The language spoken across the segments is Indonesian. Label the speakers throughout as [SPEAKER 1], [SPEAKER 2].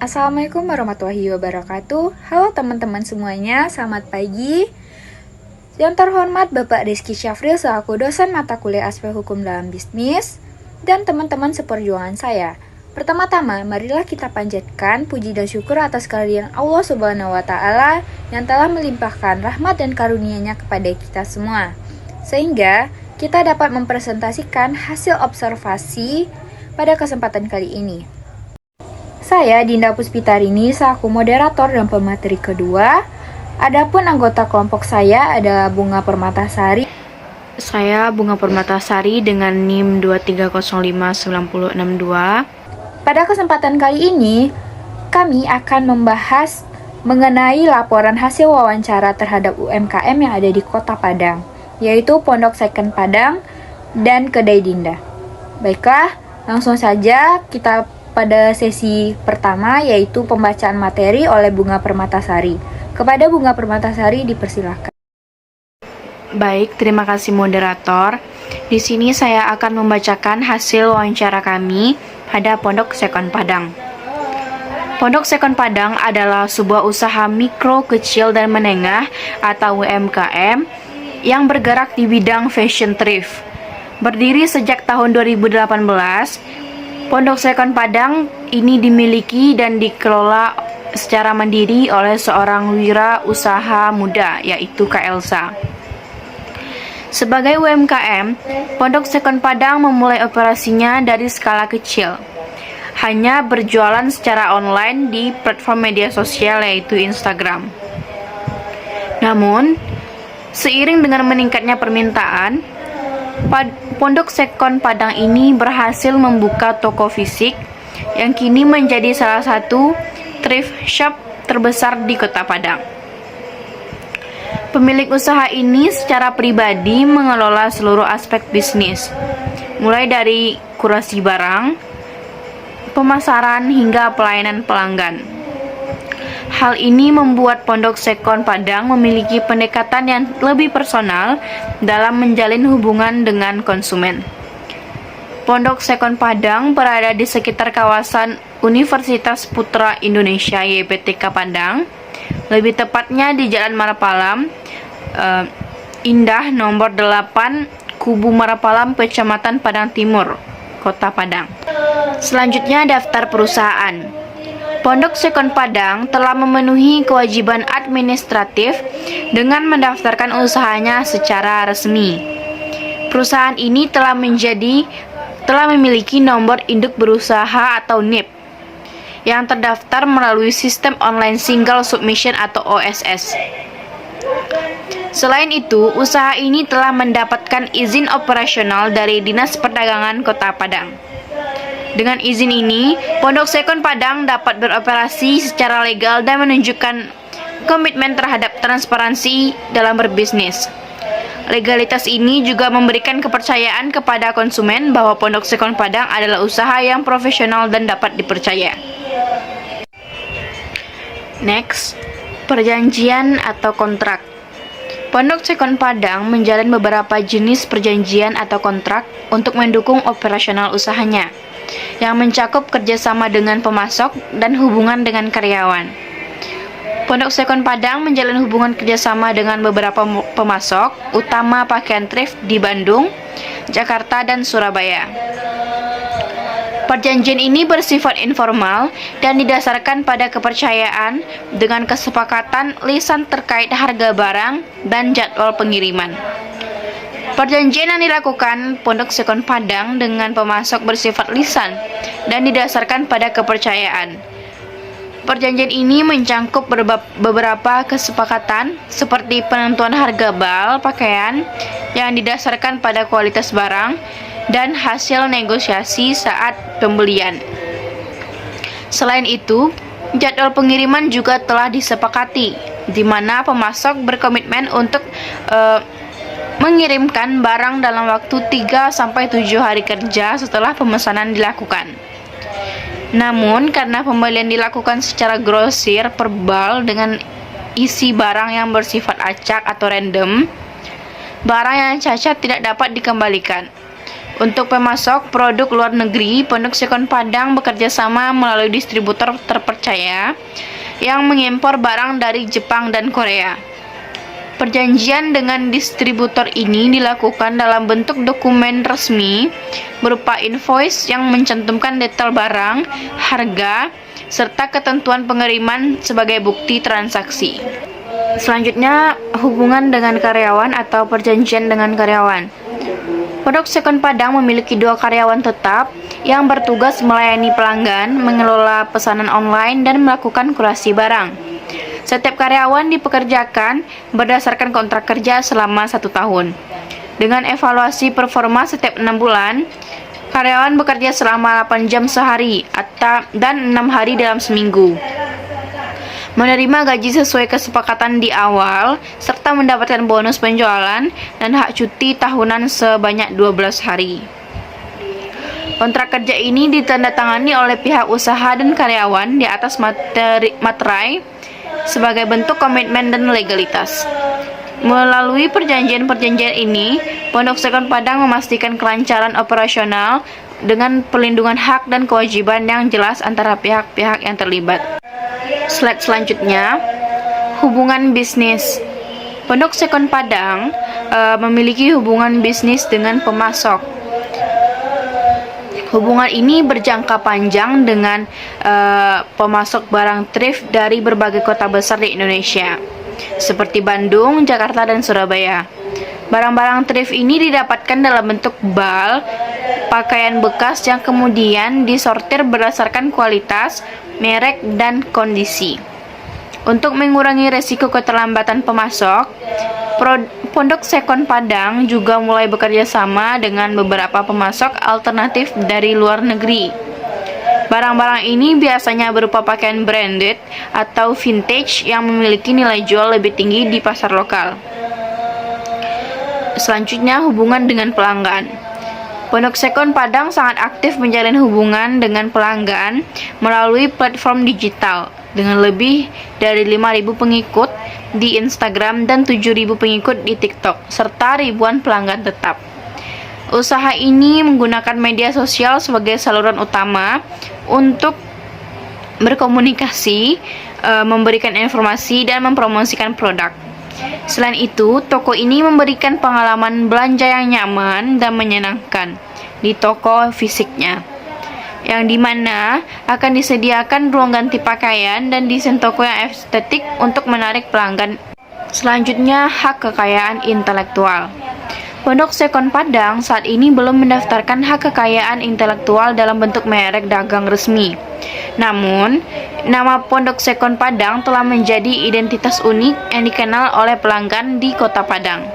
[SPEAKER 1] Assalamualaikum warahmatullahi wabarakatuh. Halo teman-teman semuanya, selamat pagi. Yang terhormat Bapak Rizky Syafril selaku dosen mata kuliah aspek hukum dalam bisnis dan teman-teman seperjuangan saya. Pertama-tama, marilah kita panjatkan puji dan syukur atas kehadiran Allah Subhanahu wa taala yang telah melimpahkan rahmat dan karunia-Nya kepada kita semua. Sehingga kita dapat mempresentasikan hasil observasi pada kesempatan kali ini. Saya Dinda Puspitarini selaku moderator dan pemateri kedua. Adapun anggota kelompok saya adalah Bunga Permatasari.
[SPEAKER 2] Saya Bunga Permatasari dengan NIM 2305962.
[SPEAKER 1] Pada kesempatan kali ini, kami akan membahas mengenai laporan hasil wawancara terhadap UMKM yang ada di Kota Padang, yaitu Pondok Second Padang dan Kedai Dinda. Baiklah, langsung saja kita pada sesi pertama, yaitu pembacaan materi oleh Bunga Permatasari. Kepada Bunga Permatasari dipersilahkan.
[SPEAKER 2] Baik, terima kasih moderator. Di sini saya akan membacakan hasil wawancara kami pada Pondok Second Padang. Pondok Second Padang adalah sebuah usaha mikro, kecil, dan menengah atau UMKM yang bergerak di bidang fashion thrift. Berdiri sejak tahun 2018, Pondok Second Padang ini dimiliki dan dikelola secara mandiri oleh seorang wira usaha muda, yaitu Kak Elsa. Sebagai UMKM, Pondok Second Padang memulai operasinya dari skala kecil, hanya berjualan secara online di platform media sosial yaitu Instagram. Namun, seiring dengan meningkatnya permintaan, Pondok Second Padang ini berhasil membuka toko fisik yang kini menjadi salah satu thrift shop terbesar di Kota Padang. Pemilik usaha ini secara pribadi mengelola seluruh aspek bisnis, mulai dari kurasi barang, pemasaran hingga pelayanan pelanggan. Hal ini membuat Pondok Second Padang memiliki pendekatan yang lebih personal dalam menjalin hubungan dengan konsumen. Pondok Second Padang berada di sekitar kawasan Universitas Putra Indonesia YPTK Padang, lebih tepatnya di Jalan Marapalam, Indah nomor 8, Kubu Marapalam, Kecamatan Padang Timur, Kota Padang. Selanjutnya daftar perusahaan. Pondok Second Padang telah memenuhi kewajiban administratif dengan mendaftarkan usahanya secara resmi. Perusahaan ini telah memiliki nomor induk berusaha atau NIB yang terdaftar melalui sistem online single submission atau OSS. Selain itu, usaha ini telah mendapatkan izin operasional dari Dinas Perdagangan Kota Padang. Dengan izin ini, Pondok Second Padang dapat beroperasi secara legal dan menunjukkan komitmen terhadap transparansi dalam berbisnis. Legalitas ini juga memberikan kepercayaan kepada konsumen bahwa Pondok Second Padang adalah usaha yang profesional dan dapat dipercaya. Next, perjanjian atau kontrak. Pondok Second Padang menjalin beberapa jenis perjanjian atau kontrak untuk mendukung operasional usahanya, yang mencakup kerjasama dengan pemasok dan hubungan dengan karyawan. Pondok Second Padang menjalin hubungan kerjasama dengan beberapa pemasok, utama pakaian thrift di Bandung, Jakarta, dan Surabaya. Perjanjian ini bersifat informal dan didasarkan pada kepercayaan dengan kesepakatan lisan terkait harga barang dan jadwal pengiriman. Perjanjian yang dilakukan Pondok Second Padang dengan pemasok bersifat lisan dan didasarkan pada kepercayaan. Perjanjian ini mencangkup beberapa kesepakatan seperti penentuan harga bal pakaian yang didasarkan pada kualitas barang dan hasil negosiasi saat pembelian. Selain itu, jadwal pengiriman juga telah disepakati, di mana pemasok berkomitmen untuk mengirimkan barang dalam waktu 3-7 hari kerja setelah pemesanan dilakukan. Namun, karena pembelian dilakukan secara grosir per bal dengan isi barang yang bersifat acak atau random, barang yang cacat tidak dapat dikembalikan. Untuk pemasok produk luar negeri, Pondok Sekon Padang bekerja sama melalui distributor terpercaya yang mengimpor barang dari Jepang dan Korea. Perjanjian dengan distributor ini dilakukan dalam bentuk dokumen resmi berupa invoice yang mencantumkan detail barang, harga, serta ketentuan pengiriman sebagai bukti transaksi. Selanjutnya, hubungan dengan karyawan atau perjanjian dengan karyawan. Pondok Sekon Padang memiliki 2 karyawan tetap yang bertugas melayani pelanggan, mengelola pesanan online, dan melakukan kurasi barang. Setiap karyawan dipekerjakan berdasarkan kontrak kerja selama 1 tahun. Dengan evaluasi performa setiap 6 bulan, karyawan bekerja selama 8 jam sehari dan 6 hari dalam seminggu. Menerima gaji sesuai kesepakatan di awal, serta mendapatkan bonus penjualan dan hak cuti tahunan sebanyak 12 hari. Kontrak kerja ini ditandatangani oleh pihak usaha dan karyawan di atas materai sebagai bentuk komitmen dan legalitas. Melalui perjanjian-perjanjian ini, Pondok Sekon Padang memastikan kelancaran operasional dengan perlindungan hak dan kewajiban yang jelas antara pihak-pihak yang terlibat. Slide selanjutnya, hubungan bisnis. Pondok Sekon Padang memiliki hubungan bisnis dengan pemasok. Hubungan ini berjangka panjang dengan pemasok barang thrift dari berbagai kota besar di Indonesia, seperti Bandung, Jakarta, dan Surabaya. Barang-barang thrift ini didapatkan dalam bentuk bal, pakaian bekas yang kemudian disortir berdasarkan kualitas, merek, dan kondisi. Untuk mengurangi resiko keterlambatan pemasok, Pondok Sekon Padang juga mulai bekerja sama dengan beberapa pemasok alternatif dari luar negeri. Barang-barang ini biasanya berupa pakaian branded atau vintage yang memiliki nilai jual lebih tinggi di pasar lokal. Selanjutnya, hubungan dengan pelanggan. Pondok Sekon Padang sangat aktif menjalin hubungan dengan pelanggan melalui platform digital dengan lebih dari 5.000 pengikut di Instagram dan 7.000 pengikut di TikTok, serta ribuan pelanggan tetap. Usaha ini menggunakan media sosial sebagai saluran utama untuk berkomunikasi, memberikan informasi, dan mempromosikan produk. Selain itu, toko ini memberikan pengalaman belanja yang nyaman dan menyenangkan di toko fisiknya, yang dimana akan disediakan ruang ganti pakaian dan desain toko yang estetik untuk menarik pelanggan. Selanjutnya, hak kekayaan intelektual. Pondok Sekon Padang saat ini belum mendaftarkan hak kekayaan intelektual dalam bentuk merek dagang resmi. Namun, nama Pondok Sekon Padang telah menjadi identitas unik yang dikenal oleh pelanggan di Kota Padang.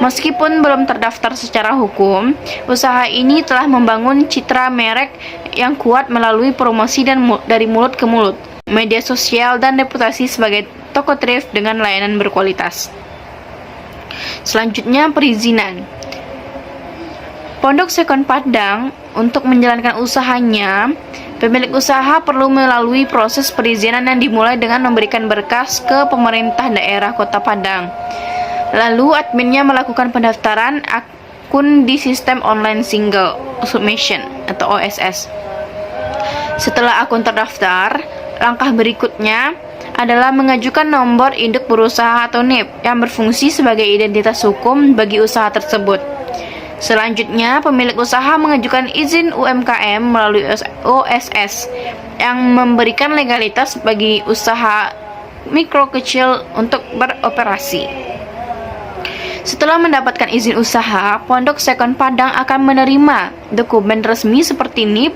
[SPEAKER 2] Meskipun belum terdaftar secara hukum, usaha ini telah membangun citra merek yang kuat melalui promosi dari mulut ke mulut, media sosial, dan reputasi sebagai toko thrift dengan layanan berkualitas. Selanjutnya, perizinan. Pondok Sekon Padang untuk menjalankan usahanya, pemilik usaha perlu melalui proses perizinan yang dimulai dengan memberikan berkas ke pemerintah daerah Kota Padang. Lalu adminnya melakukan pendaftaran akun di sistem online single submission atau OSS. Setelah akun terdaftar, langkah berikutnya adalah mengajukan nomor induk berusaha atau NIB yang berfungsi sebagai identitas hukum bagi usaha tersebut. Selanjutnya, pemilik usaha mengajukan izin UMKM melalui OSS yang memberikan legalitas bagi usaha mikro kecil untuk beroperasi. Setelah mendapatkan izin usaha, Pondok Sekon Padang akan menerima dokumen resmi seperti NIB,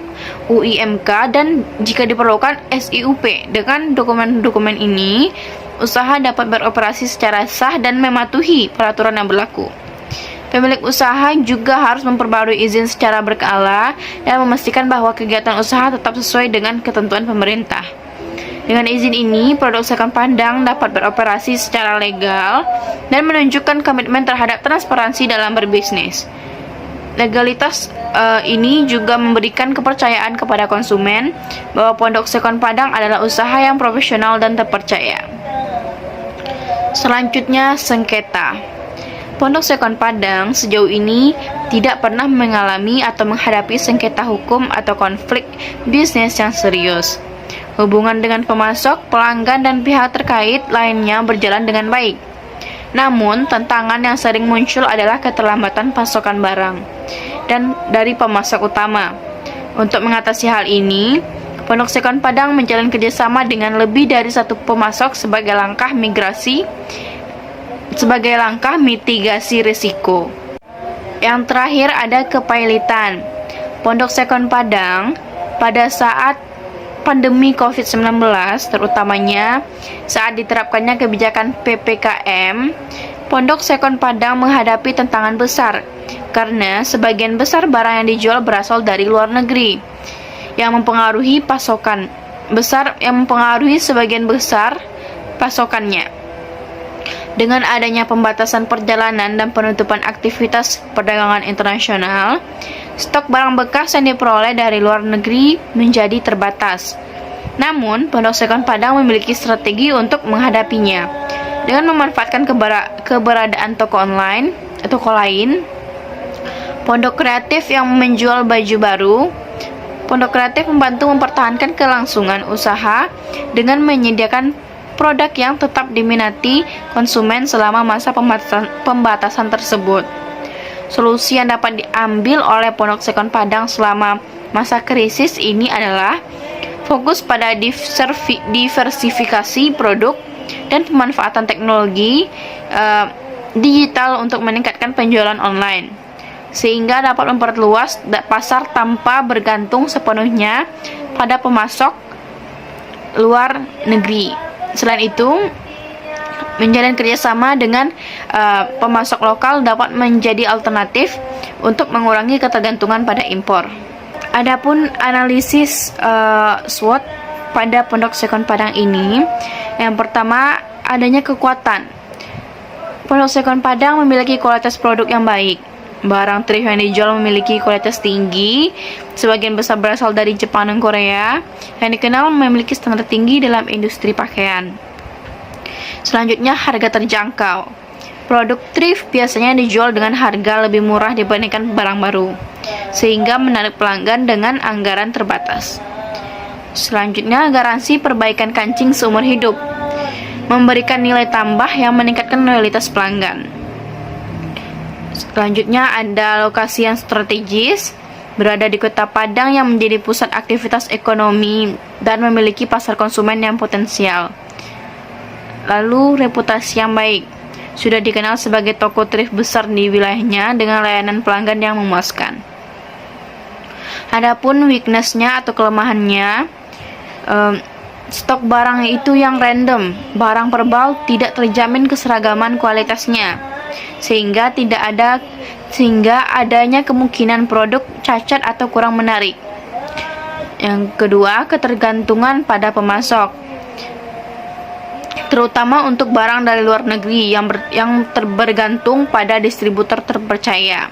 [SPEAKER 2] UIMK, dan jika diperlukan SIUP. Dengan dokumen-dokumen ini, usaha dapat beroperasi secara sah dan mematuhi peraturan yang berlaku. Pemilik usaha juga harus memperbarui izin secara berkala dan memastikan bahwa kegiatan usaha tetap sesuai dengan ketentuan pemerintah. Dengan izin ini, Pondok Sekon Padang dapat beroperasi secara legal dan menunjukkan komitmen terhadap transparansi dalam berbisnis. Legalitas ini juga memberikan kepercayaan kepada konsumen bahwa Pondok Sekon Padang adalah usaha yang profesional dan terpercaya. Selanjutnya, sengketa. Pondok Sekon Padang sejauh ini tidak pernah mengalami atau menghadapi sengketa hukum atau konflik bisnis yang serius. Hubungan dengan pemasok, pelanggan, dan pihak terkait lainnya berjalan dengan baik. Namun, tantangan yang sering muncul adalah keterlambatan pasokan barang dan dari pemasok utama. Untuk mengatasi hal ini, Pondok Sekon Padang menjalin kerjasama dengan lebih dari satu pemasok sebagai langkah mitigasi risiko. Yang terakhir ada kepailitan. Pondok Sekon Padang pada saat pandemi COVID-19, terutamanya saat diterapkannya kebijakan PPKM, Pondok Sekon Padang menghadapi tantangan besar karena sebagian besar barang yang dijual berasal dari luar negeri yang mempengaruhi sebagian besar pasokannya. Dengan adanya pembatasan perjalanan dan penutupan aktivitas perdagangan internasional, stok barang bekas yang diperoleh dari luar negeri menjadi terbatas. Namun, Pondok Sekon Padang memiliki strategi untuk menghadapinya. Dengan memanfaatkan keberadaan toko lain, Pondok Kreatif yang menjual baju baru, Pondok Kreatif membantu mempertahankan kelangsungan usaha dengan menyediakan produk yang tetap diminati konsumen selama masa pembatasan tersebut. Solusi yang dapat diambil oleh Pondok Sekon Padang selama masa krisis ini adalah fokus pada diversifikasi produk dan pemanfaatan teknologi digital untuk meningkatkan penjualan online, sehingga dapat memperluas pasar tanpa bergantung sepenuhnya pada pemasok luar negeri. Selain itu, menjalin kerjasama dengan pemasok lokal dapat menjadi alternatif untuk mengurangi ketergantungan pada impor. Adapun analisis SWOT pada Pondok Sekon Padang ini, yang pertama adanya kekuatan. Pondok Sekon Padang memiliki kualitas produk yang baik. Barang thrift yang dijual memiliki kualitas tinggi, sebagian besar berasal dari Jepang dan Korea, yang dikenal memiliki standar tinggi dalam industri pakaian. Selanjutnya, harga terjangkau. Produk thrift biasanya dijual dengan harga lebih murah dibandingkan barang baru, sehingga menarik pelanggan dengan anggaran terbatas. Selanjutnya, garansi perbaikan kancing seumur hidup, memberikan nilai tambah yang meningkatkan loyalitas pelanggan. Selanjutnya ada lokasi yang strategis, berada di Kota Padang yang menjadi pusat aktivitas ekonomi dan memiliki pasar konsumen yang potensial. Lalu reputasi yang baik, sudah dikenal sebagai toko thrift besar di wilayahnya dengan layanan pelanggan yang memuaskan. Adapun weakness-nya atau kelemahannya, stok barang itu yang random, barang perbal tidak terjamin keseragaman kualitasnya, sehingga adanya kemungkinan produk cacat atau kurang menarik. Yang kedua, ketergantungan pada pemasok, terutama untuk barang dari luar negeri yang bergantung pada distributor terpercaya.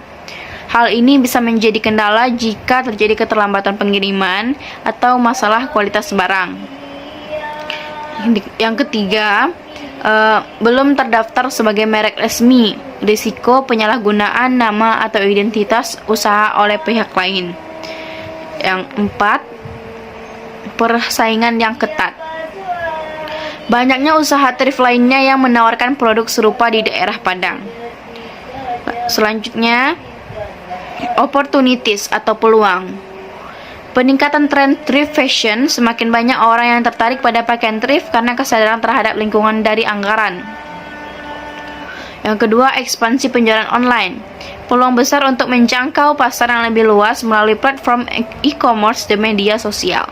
[SPEAKER 2] Hal ini bisa menjadi kendala jika terjadi keterlambatan pengiriman atau masalah kualitas barang. Yang ketiga, belum terdaftar sebagai merek resmi, risiko penyalahgunaan nama atau identitas usaha oleh pihak lain. Yang empat, persaingan yang ketat. Banyaknya usaha thrift lainnya yang menawarkan produk serupa di daerah Padang. Selanjutnya, opportunities atau peluang. Peningkatan tren thrift fashion, semakin banyak orang yang tertarik pada pakaian thrift karena kesadaran terhadap lingkungan dari anggaran. Yang kedua, ekspansi penjualan online. Peluang besar untuk menjangkau pasar yang lebih luas melalui platform e-commerce dan media sosial.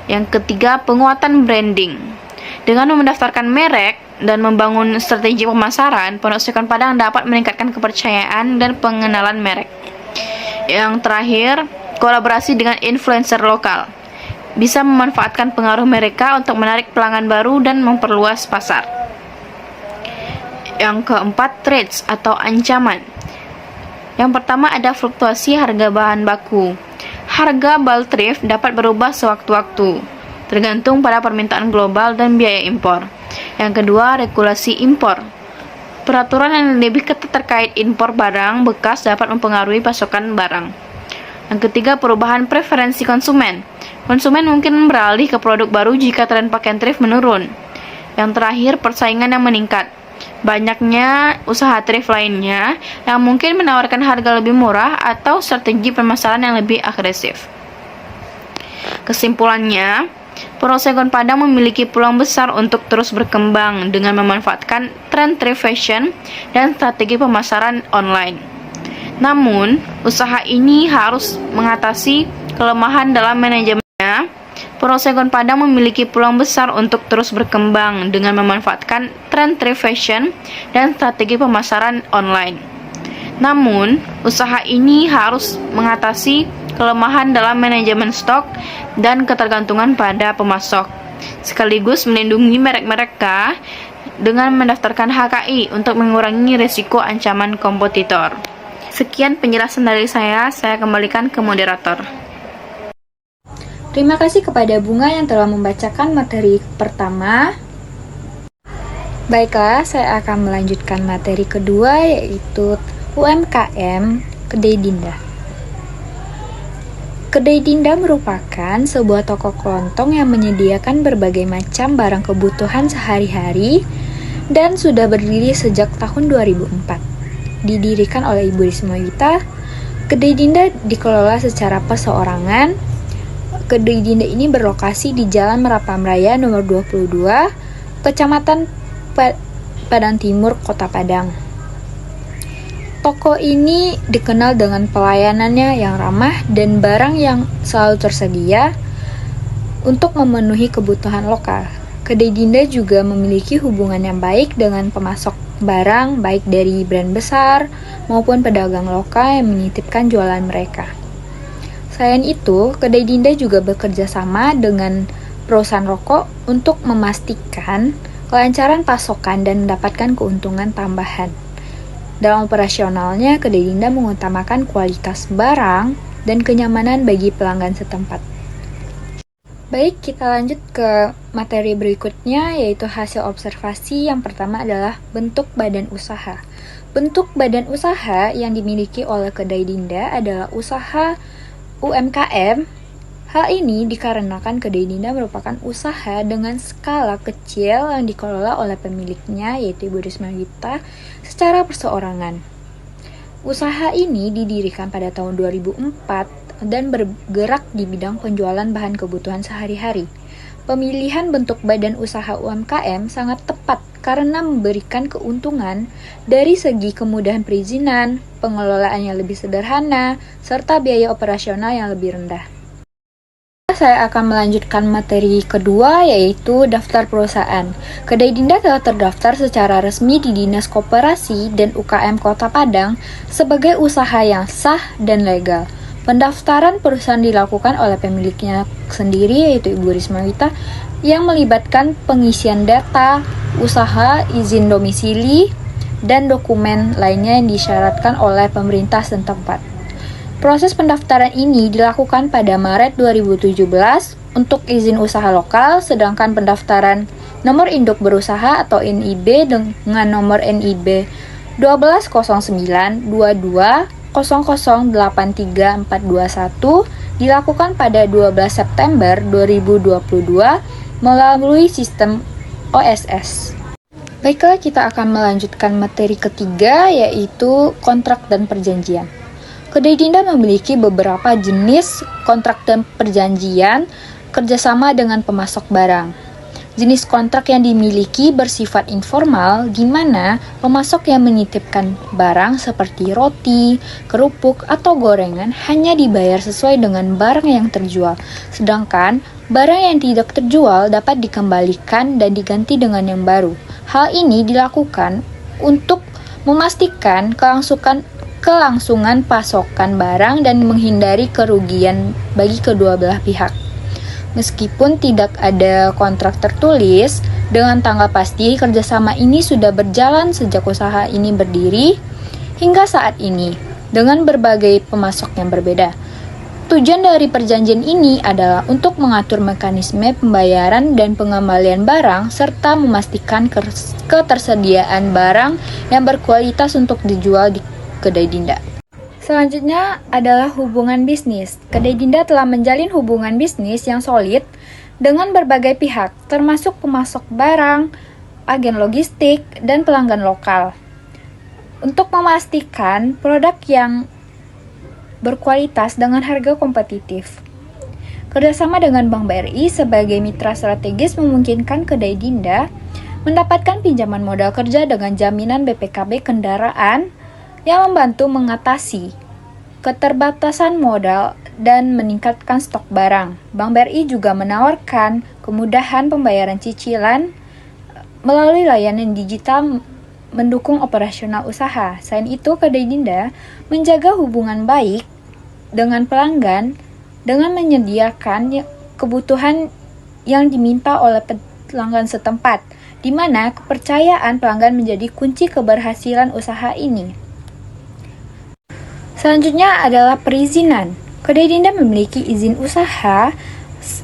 [SPEAKER 2] Yang ketiga, penguatan branding. Dengan mendaftarkan merek dan membangun strategi pemasaran, Pondok Sekon Padang dapat meningkatkan kepercayaan dan pengenalan merek. Yang terakhir, kolaborasi dengan influencer lokal bisa memanfaatkan pengaruh mereka untuk menarik pelanggan baru dan memperluas pasar. Yang keempat, threats atau ancaman. Yang pertama ada fluktuasi harga bahan baku. Harga bulk thrift dapat berubah sewaktu-waktu, tergantung pada permintaan global dan biaya impor. Yang kedua, regulasi impor. Peraturan yang lebih ketat terkait impor barang bekas dapat mempengaruhi pasokan barang. Yang ketiga, perubahan preferensi konsumen. Konsumen mungkin beralih ke produk baru jika tren pakaian thrift menurun. Yang terakhir, persaingan yang meningkat. Banyaknya usaha thrift lainnya yang mungkin menawarkan harga lebih murah atau strategi pemasaran yang lebih agresif. Kesimpulannya, Porosegon Padang memiliki peluang besar untuk terus berkembang dengan memanfaatkan tren thrift fashion dan strategi pemasaran online. Namun, usaha ini harus mengatasi kelemahan dalam manajemennya. Porosegon Padang memiliki peluang besar untuk terus berkembang dengan memanfaatkan tren thrift fashion dan strategi pemasaran online. Namun, usaha ini harus mengatasi kelemahan dalam manajemen stok dan ketergantungan pada pemasok, sekaligus melindungi merek mereka dengan mendaftarkan HKI untuk mengurangi risiko ancaman kompetitor. Sekian penjelasan dari saya kembalikan ke moderator.
[SPEAKER 1] Terima kasih kepada Bunga yang telah membacakan materi pertama. Baiklah, saya akan melanjutkan materi kedua, yaitu UMKM Kedai Dinda. Kedai Dinda merupakan sebuah toko kelontong yang menyediakan berbagai macam barang kebutuhan sehari-hari dan sudah berdiri sejak tahun 2004. Didirikan oleh Ibu Risma Wita, Kedai Dinda dikelola secara perseorangan. Kedai Dinda ini berlokasi di Jalan Merapam Raya nomor 22, Kecamatan Padang Timur, Kota Padang. Toko ini dikenal dengan pelayanannya yang ramah dan barang yang selalu tersedia untuk memenuhi kebutuhan lokal. Kedai Dinda juga memiliki hubungan yang baik dengan pemasok barang, baik dari brand besar maupun pedagang lokal yang menitipkan jualan mereka. Selain itu, Kedai Dinda juga bekerja sama dengan perusahaan rokok untuk memastikan kelancaran pasokan dan mendapatkan keuntungan tambahan. Dalam operasionalnya, Kedai Dinda mengutamakan kualitas barang dan kenyamanan bagi pelanggan setempat. Baik, kita lanjut ke materi berikutnya, yaitu hasil observasi. Yang pertama adalah bentuk badan usaha. Bentuk badan usaha yang dimiliki oleh Kedai Dinda adalah usaha UMKM. Hal ini dikarenakan Kedai Dinda merupakan usaha dengan skala kecil yang dikelola oleh pemiliknya, yaitu Ibu Risma Wita, secara perseorangan. Usaha ini didirikan pada tahun 2004 dan bergerak di bidang penjualan bahan kebutuhan sehari-hari. Pemilihan bentuk badan usaha UMKM sangat tepat karena memberikan keuntungan dari segi kemudahan perizinan, pengelolaan yang lebih sederhana, serta biaya operasional yang lebih rendah. Saya akan melanjutkan materi kedua, yaitu daftar perusahaan. Kedai Dinda telah terdaftar secara resmi di Dinas Koperasi dan UKM Kota Padang sebagai usaha yang sah dan legal. Pendaftaran perusahaan dilakukan oleh pemiliknya sendiri, yaitu Ibu Risma Wita, yang melibatkan pengisian data, usaha, izin domisili, dan dokumen lainnya yang disyaratkan oleh pemerintah setempat. Proses pendaftaran ini dilakukan pada Maret 2017 untuk izin usaha lokal, sedangkan pendaftaran nomor induk berusaha atau NIB dengan nomor NIB 120922008341 dilakukan pada 12 September 2022 melalui sistem OSS. Baiklah, kita akan melanjutkan materi ketiga, yaitu kontrak dan perjanjian. Kedai Dinda memiliki beberapa jenis kontrak dan perjanjian kerjasama dengan pemasok barang. Jenis kontrak yang dimiliki bersifat informal, di mana pemasok yang menitipkan barang seperti roti, kerupuk, atau gorengan hanya dibayar sesuai dengan barang yang terjual. Sedangkan barang yang tidak terjual dapat dikembalikan dan diganti dengan yang baru. Hal ini dilakukan untuk memastikan kelangsungan pasokan barang dan menghindari kerugian bagi kedua belah pihak. Meskipun tidak ada kontrak tertulis dengan tanggal pasti, kerjasama ini sudah berjalan sejak usaha ini berdiri hingga saat ini dengan berbagai pemasok yang berbeda. Tujuan dari perjanjian ini adalah untuk mengatur mekanisme pembayaran dan pengembalian barang serta memastikan ketersediaan barang yang berkualitas untuk dijual di kedai Dinda. Selanjutnya adalah hubungan bisnis. Kedai Dinda telah menjalin hubungan bisnis yang solid dengan berbagai pihak, termasuk pemasok barang, agen logistik, dan pelanggan lokal. Untuk memastikan produk yang berkualitas dengan harga kompetitif. Kerjasama dengan Bank BRI sebagai mitra strategis memungkinkan kedai Dinda mendapatkan pinjaman modal kerja dengan jaminan BPKB kendaraan yang membantu mengatasi keterbatasan modal dan meningkatkan stok barang. Bank BRI juga menawarkan kemudahan pembayaran cicilan melalui layanan digital mendukung operasional usaha. Selain itu, kedai Dinda menjaga hubungan baik dengan pelanggan dengan menyediakan kebutuhan yang diminta oleh pelanggan setempat, di mana kepercayaan pelanggan menjadi kunci keberhasilan usaha ini. Selanjutnya adalah perizinan. Kedai Dinda memiliki izin usaha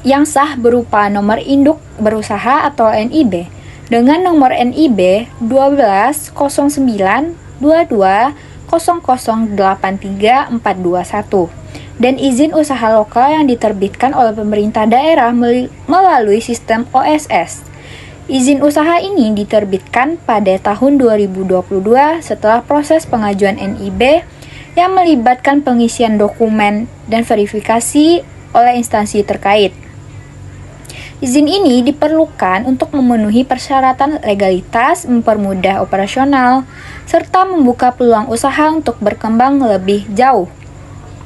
[SPEAKER 1] yang sah berupa nomor induk berusaha atau NIB dengan nomor NIB 120922008341 dan izin usaha lokal yang diterbitkan oleh pemerintah daerah melalui sistem OSS. Izin usaha ini diterbitkan pada tahun 2022 setelah proses pengajuan NIB yang melibatkan pengisian dokumen dan verifikasi oleh instansi terkait. Izin ini diperlukan untuk memenuhi persyaratan legalitas, mempermudah operasional, serta membuka peluang usaha untuk berkembang lebih jauh.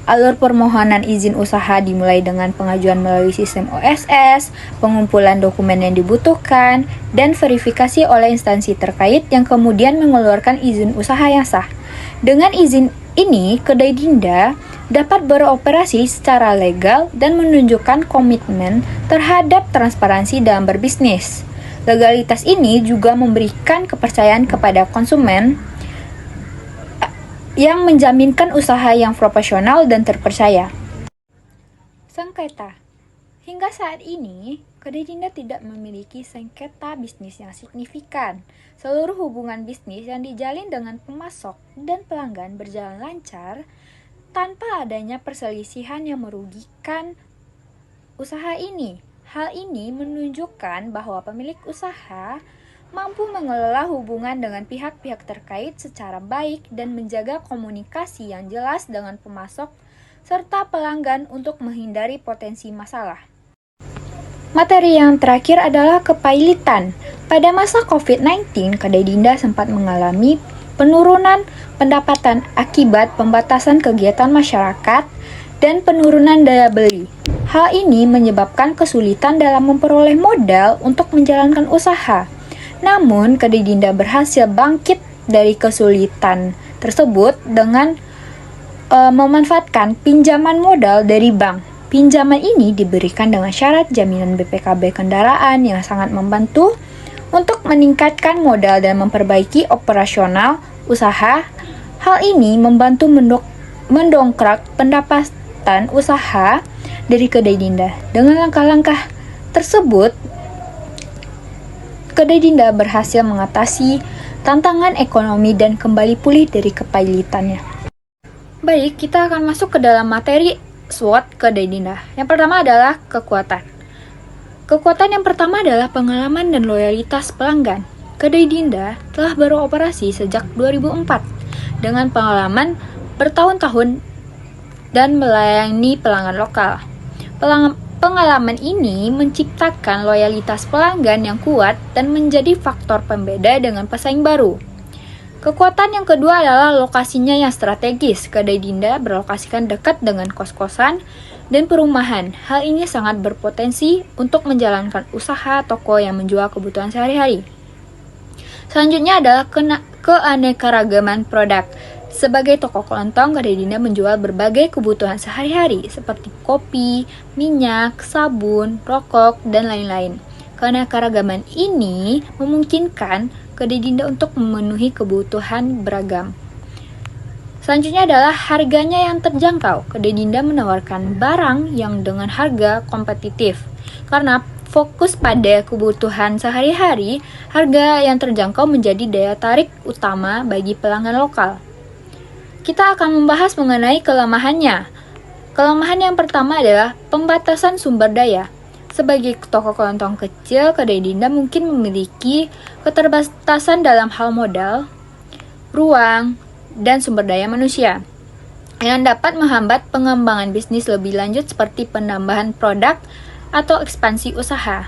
[SPEAKER 1] Alur permohonan izin usaha dimulai dengan pengajuan melalui sistem OSS, pengumpulan dokumen yang dibutuhkan, dan verifikasi oleh instansi terkait yang kemudian mengeluarkan izin usaha yang sah. Dengan izin ini, kedai Dinda dapat beroperasi secara legal dan menunjukkan komitmen terhadap transparansi dalam berbisnis. Legalitas ini juga memberikan kepercayaan kepada konsumen yang menjaminkan usaha yang profesional dan terpercaya. Sengketa. Hingga saat ini, kedai Dinda tidak memiliki sengketa bisnis yang signifikan. Seluruh hubungan bisnis yang dijalin dengan pemasok dan pelanggan berjalan lancar tanpa adanya perselisihan yang merugikan usaha ini. Hal ini menunjukkan bahwa pemilik usaha mampu mengelola hubungan dengan pihak-pihak terkait secara baik dan menjaga komunikasi yang jelas dengan pemasok serta pelanggan untuk menghindari potensi masalah. Materi yang terakhir adalah kepailitan. Pada masa COVID-19, kedai Dinda sempat mengalami penurunan pendapatan akibat pembatasan kegiatan masyarakat dan penurunan daya beli. Hal ini menyebabkan kesulitan dalam memperoleh modal untuk menjalankan usaha. Namun, kedai Dinda berhasil bangkit dari kesulitan tersebut dengan memanfaatkan pinjaman modal dari bank. Pinjaman ini diberikan dengan syarat jaminan BPKB kendaraan yang sangat membantu untuk meningkatkan modal dan memperbaiki operasional usaha. Hal ini membantu mendongkrak pendapatan usaha dari kedai Dinda. Dengan langkah-langkah tersebut, kedai Dinda berhasil mengatasi tantangan ekonomi dan kembali pulih dari kepailitannya. Baik, kita akan masuk ke dalam materi SWOT kedai Dinda. Yang pertama adalah kekuatan. Kekuatan yang pertama adalah pengalaman dan loyalitas pelanggan. Kedai Dinda telah beroperasi sejak 2004 dengan pengalaman bertahun-tahun dan melayani pelanggan lokal. Pengalaman ini menciptakan loyalitas pelanggan yang kuat dan menjadi faktor pembeda dengan pesaing baru. Kekuatan yang kedua adalah lokasinya yang strategis. Kedai Dinda berlokasikan dekat dengan kos-kosan dan perumahan. Hal ini sangat berpotensi untuk menjalankan usaha toko yang menjual kebutuhan sehari-hari. Selanjutnya adalah keanekaragaman produk. Sebagai toko kelontong, kedai Dinda menjual berbagai kebutuhan sehari-hari seperti kopi, minyak, sabun, rokok, dan lain-lain. Keanekaragaman ini memungkinkan kedai Dinda untuk memenuhi kebutuhan beragam. Selanjutnya adalah harganya yang terjangkau. Kedai Dinda menawarkan barang yang dengan harga kompetitif. Karena fokus pada kebutuhan sehari-hari, harga yang terjangkau menjadi daya tarik utama bagi pelanggan lokal. Kita akan membahas mengenai kelemahannya. Kelemahan yang pertama adalah pembatasan sumber daya. Sebagai toko kelontong kecil, Kedai Dinda mungkin memiliki keterbatasan dalam hal modal, ruang, dan sumber daya manusia yang dapat menghambat pengembangan bisnis lebih lanjut seperti penambahan produk atau ekspansi usaha.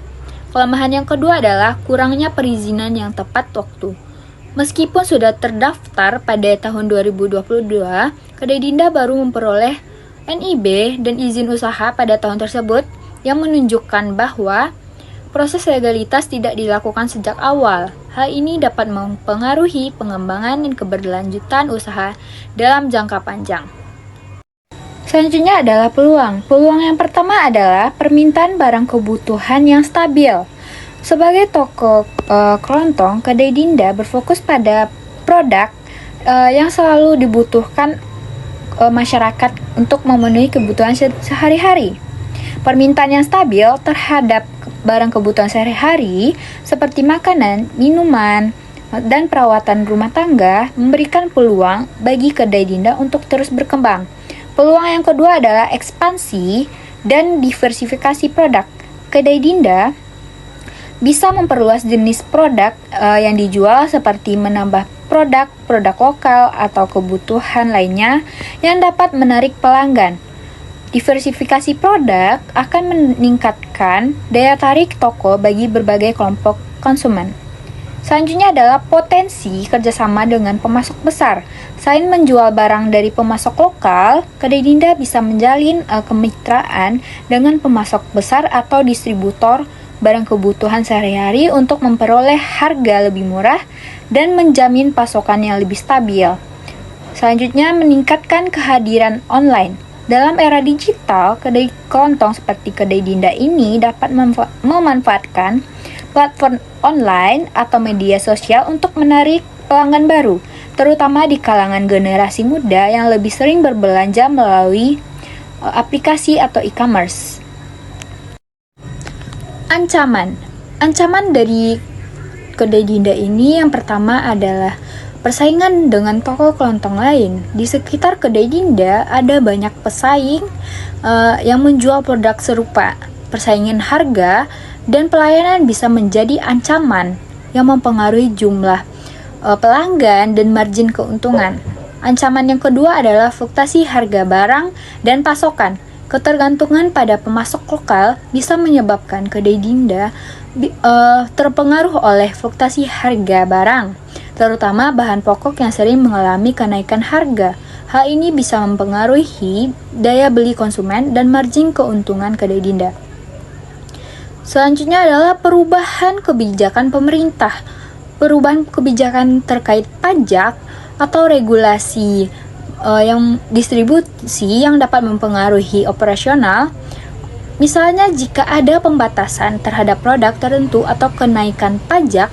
[SPEAKER 1] Kelemahan yang kedua adalah kurangnya perizinan yang tepat waktu. Meskipun sudah terdaftar pada tahun 2022, Kedai Dinda baru memperoleh NIB dan izin usaha pada tahun tersebut yang menunjukkan bahwa proses legalitas tidak dilakukan sejak awal. Hal ini dapat mempengaruhi pengembangan dan keberlanjutan usaha dalam jangka panjang. Selanjutnya adalah peluang. Peluang yang pertama adalah permintaan barang kebutuhan yang stabil. Sebagai toko kelontong, Kedai Dinda berfokus pada produk yang selalu dibutuhkan masyarakat untuk memenuhi kebutuhan sehari-hari. Permintaan yang stabil terhadap barang kebutuhan sehari-hari seperti makanan, minuman, dan perawatan rumah tangga memberikan peluang bagi Kedai Dinda untuk terus berkembang. Peluang yang kedua adalah ekspansi dan diversifikasi produk. Kedai Dinda bisa memperluas jenis produk yang dijual seperti menambah produk lokal atau kebutuhan lainnya yang dapat menarik pelanggan. Diversifikasi produk akan meningkatkan daya tarik toko bagi berbagai kelompok konsumen. Selanjutnya adalah potensi kerjasama dengan pemasok besar. Selain menjual barang dari pemasok lokal, Kedai Dinda bisa menjalin kemitraan dengan pemasok besar atau distributor barang kebutuhan sehari-hari untuk memperoleh harga lebih murah dan menjamin pasokan yang lebih stabil. Selanjutnya, meningkatkan kehadiran online. Dalam era digital, kedai kelontong seperti Kedai Dinda ini dapat memanfaatkan platform online atau media sosial untuk menarik pelanggan baru, terutama di kalangan generasi muda yang lebih sering berbelanja melalui aplikasi atau e-commerce. Ancaman dari Kedai Dinda ini yang pertama adalah persaingan dengan toko kelontong lain. Di sekitar Kedai Dinda ada banyak pesaing yang menjual produk serupa. Persaingan harga dan pelayanan bisa menjadi ancaman yang mempengaruhi jumlah pelanggan dan margin keuntungan. Ancaman yang kedua adalah fluktuasi harga barang dan pasokan. Ketergantungan pada pemasok lokal bisa menyebabkan Kedai Dinda terpengaruh oleh fluktuasi harga barang, terutama bahan pokok yang sering mengalami kenaikan harga. Hal ini bisa mempengaruhi daya beli konsumen dan margin keuntungan Kedai Dinda. Selanjutnya adalah perubahan kebijakan pemerintah. Perubahan kebijakan terkait pajak atau regulasi yang distribusi yang dapat mempengaruhi operasional. Misalnya jika ada pembatasan terhadap produk tertentu atau kenaikan pajak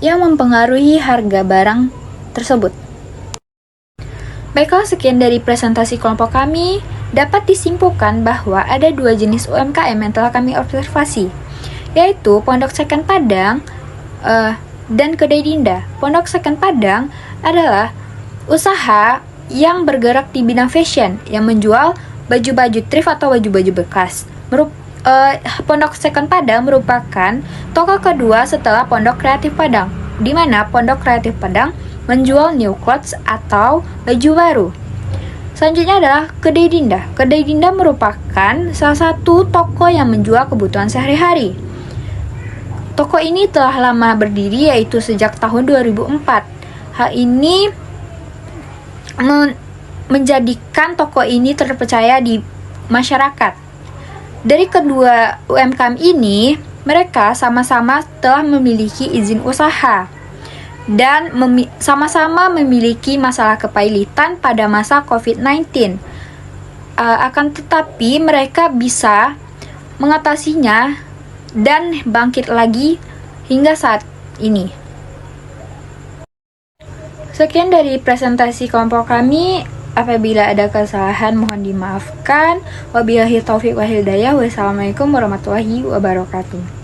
[SPEAKER 1] yang mempengaruhi harga barang tersebut. Baiklah, sekian dari presentasi kelompok kami. Dapat disimpulkan bahwa ada dua jenis UMKM yang telah kami observasi, yaitu Pondok Second Padang dan Kedai Dinda. Pondok Second Padang adalah usaha yang bergerak di bidang fashion, yang menjual baju-baju thrift atau baju-baju bekas. Pondok Second Padang merupakan toko kedua setelah Pondok Kreatif Padang, di mana Pondok Kreatif Padang menjual new clothes atau baju baru. Selanjutnya adalah Kedai Dinda. Kedai Dinda merupakan salah satu toko yang menjual kebutuhan sehari-hari. Toko ini telah lama berdiri, yaitu sejak tahun 2004. Hal ini menjadikan toko ini terpercaya di masyarakat. Dari kedua UMKM ini, mereka sama-sama telah memiliki izin usaha dan sama-sama memiliki masalah kepailitan pada masa COVID-19. Akan tetapi mereka bisa mengatasinya dan bangkit lagi hingga saat ini. Sekian dari presentasi kelompok kami. Apabila ada kesalahan mohon dimaafkan. Wabillahi taufiq wal hidayah. Wassalamualaikum warahmatullahi wabarakatuh.